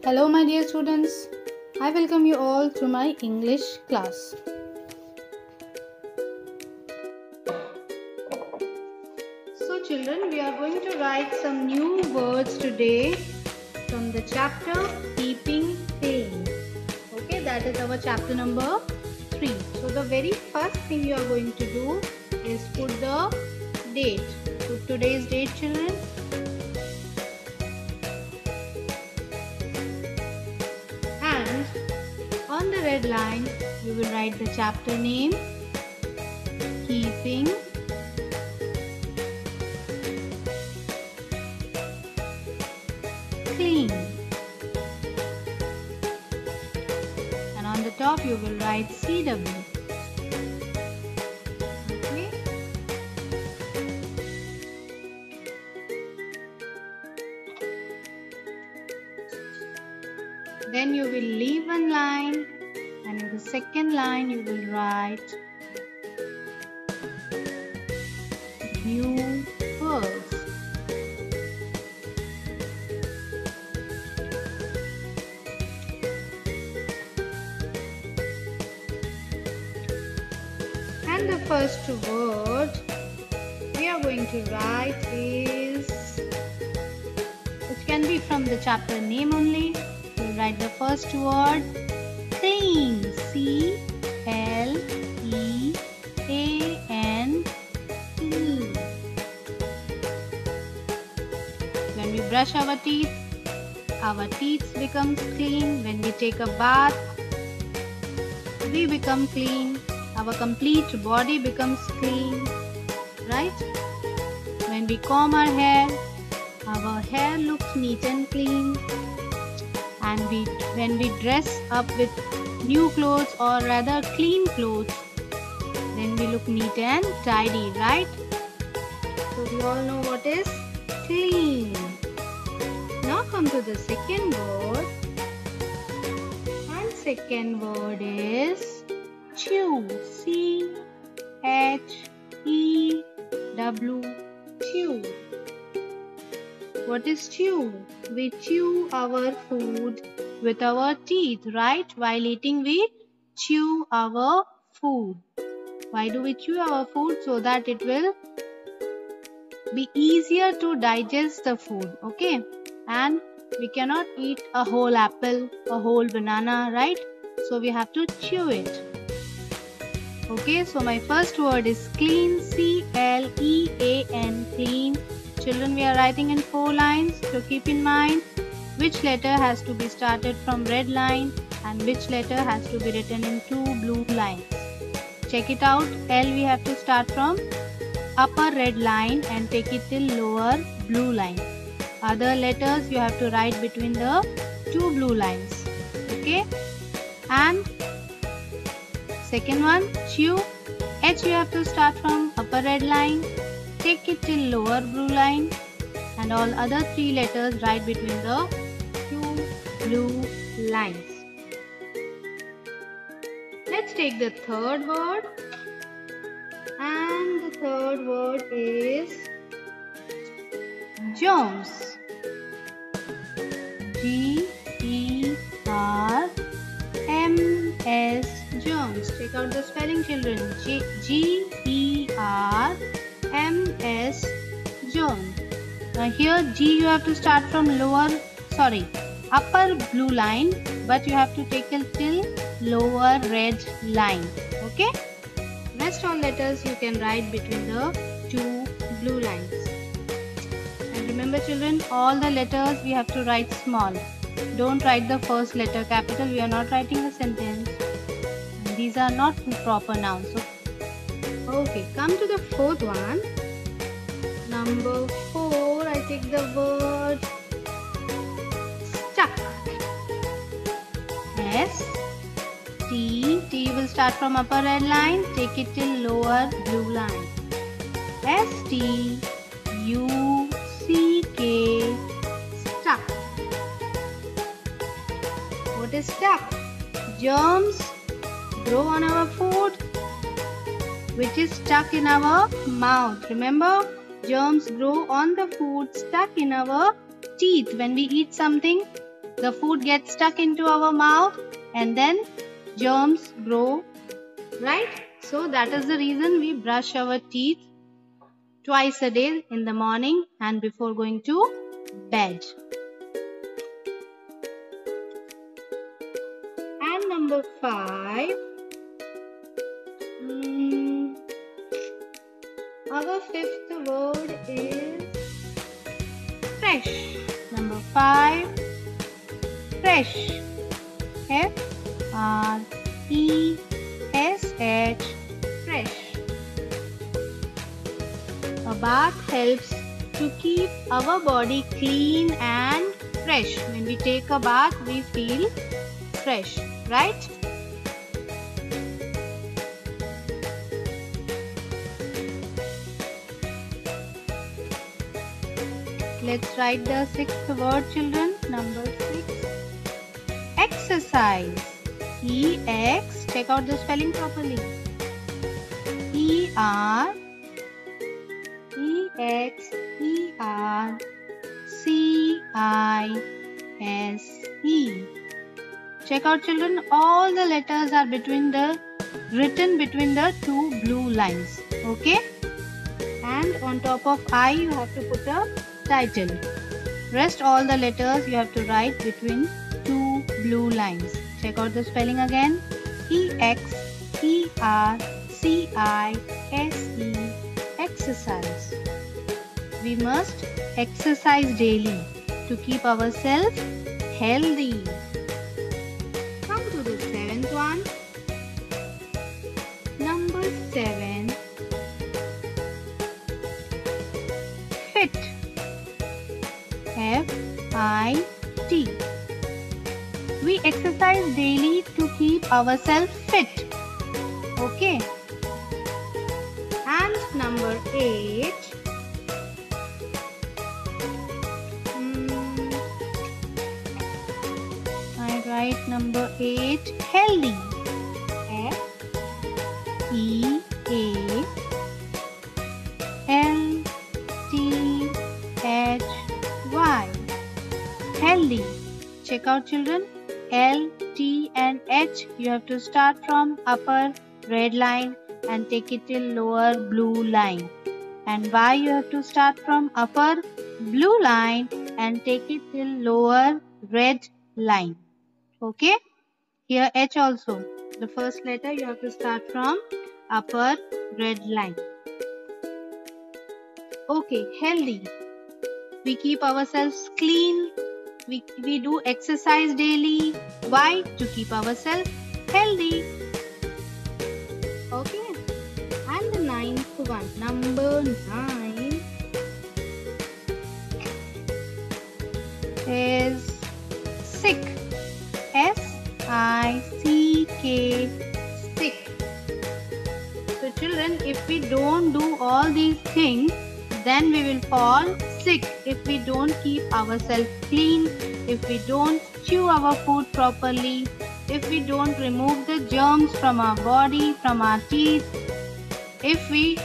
Hello my dear students, I welcome you all to my English class. So children, we are going to write some new words today from the chapter Keeping Clean. Okay, that is our chapter number 3. So the very first thing you are going to do is put the date. Put today's date, children. On the red line, you will write the chapter name, Keeping Clean. And on the top, you will write CW. Okay. Then you will leave one line, and in the second line you will write new words. And the first word we are going to write is, which can be from the chapter name only. We'll write the first word, clean, C-L-E-A-N, clean. When we brush our teeth becomes clean. When we take a bath, we become clean. Our complete body becomes clean, right? When we comb our hair looks neat and clean. And when we dress up with new clothes, or rather clean clothes, then we look neat and tidy, right? So we all know what is clean. Now come to the second word. And second word is chew. C-H-E-W, chew. What is chew? We chew our food with our teeth, right? While eating, we chew our food. Why do we chew our food? So that it will be easier to digest the food, okay? And we cannot eat a whole apple, a whole banana, right? So we have to chew it. Okay, so my first word is clean, C-L-E-A-N, clean. Children, we are writing in 4 lines, so keep in mind which letter has to be started from red line and which letter has to be written in 2 blue lines. Check it out. L we have to start from upper red line and take it till lower blue line. Other letters you have to write between the 2 blue lines. Okay? And second one, chew. H you have to start from upper red line, take it till lower blue line, and all other 3 letters write between the 2 blue lines. Let's take the third word, and the third word is germs. G-E-R-M-S, germs. Take out the spelling, children. G-E-R-M-S, germ. Now here G you have to start from upper blue line, but you have to take it till lower red line. Okay? Rest all letters you can write between the 2 blue lines. And remember children, all the letters we have to write small. Don't write the first letter capital. We are not writing a sentence. And these are not proper nouns. So, okay, come to the fourth one. Number 4, I take the word stuck. S-T, T will start from upper red line, take it till lower blue line. S-T-U-C-K, stuck. What is stuck? Germs grow on our food, which is stuck in our mouth. Remember? Germs grow on the food stuck in our teeth. When we eat something, the food gets stuck into our mouth and then germs grow, right? So that is the reason we brush our teeth twice a day, in the morning and before going to bed. And number 5, our 5th word is fresh. Number 5, fresh. F-R-E-S-H, fresh. A bath helps to keep our body clean and fresh. When we take a bath, we feel fresh, right? Let's write the 6th word, children. Number 6, exercise. E-X, check out the spelling properly. E-R-E-X-E-R-C-I-S-E. Check out, children, all the letters are written between the 2 blue lines. Okay? And on top of I, you have to put a title. Rest all the letters you have to write between 2 blue lines. Check out the spelling again. E-X-E-R-C-I-S-E, exercise. We must exercise daily to keep ourselves healthy. Come to the 7th one. Number 7, fit. F-I-T. We exercise daily to keep ourselves fit. Okay. And number 8. I write number 8, healthy. F-E-A-L-T-H-Y. Healthy. Check out, children. L, T and H, you have to start from upper red line and take it till lower blue line. And Y, you have to start from upper blue line and take it till lower red line. Okay? Here H also. The first letter you have to start from upper red line. Okay, healthy. We keep ourselves clean. We do exercise daily. Why? To keep ourselves healthy. Okay. And the 9th one. Number 9 is sick. S-I-C-K, sick. So children, if we don't do all these things, then we will fall sick. If we don't keep ourselves clean, if we don't chew our food properly, if we don't remove the germs from our body, from our teeth, if we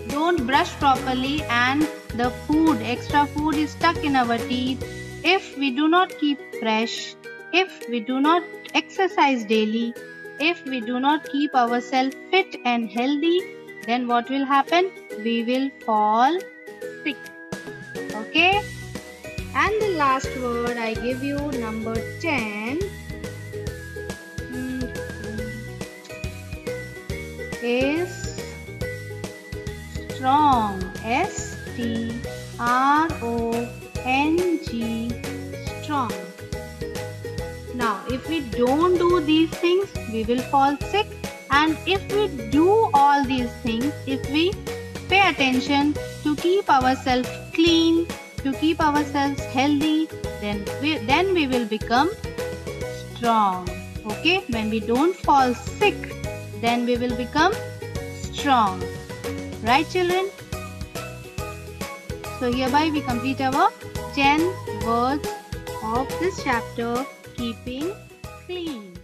don't brush properly and the extra food is stuck in our teeth, if we do not keep fresh, if we do not exercise daily, if we do not keep ourselves fit and healthy, then what will happen? We will fall sick. Okay? And the last word I give you, number 10, is strong. S-T-R-O-N-G, strong. Now, if we don't do these things, we will fall sick. And if we do all these things, if we pay attention to keep ourselves clean, to keep ourselves healthy, then we will become strong. Okay? When we don't fall sick, then we will become strong. Right, children? So hereby we complete our 10 words of this chapter, keeping clean.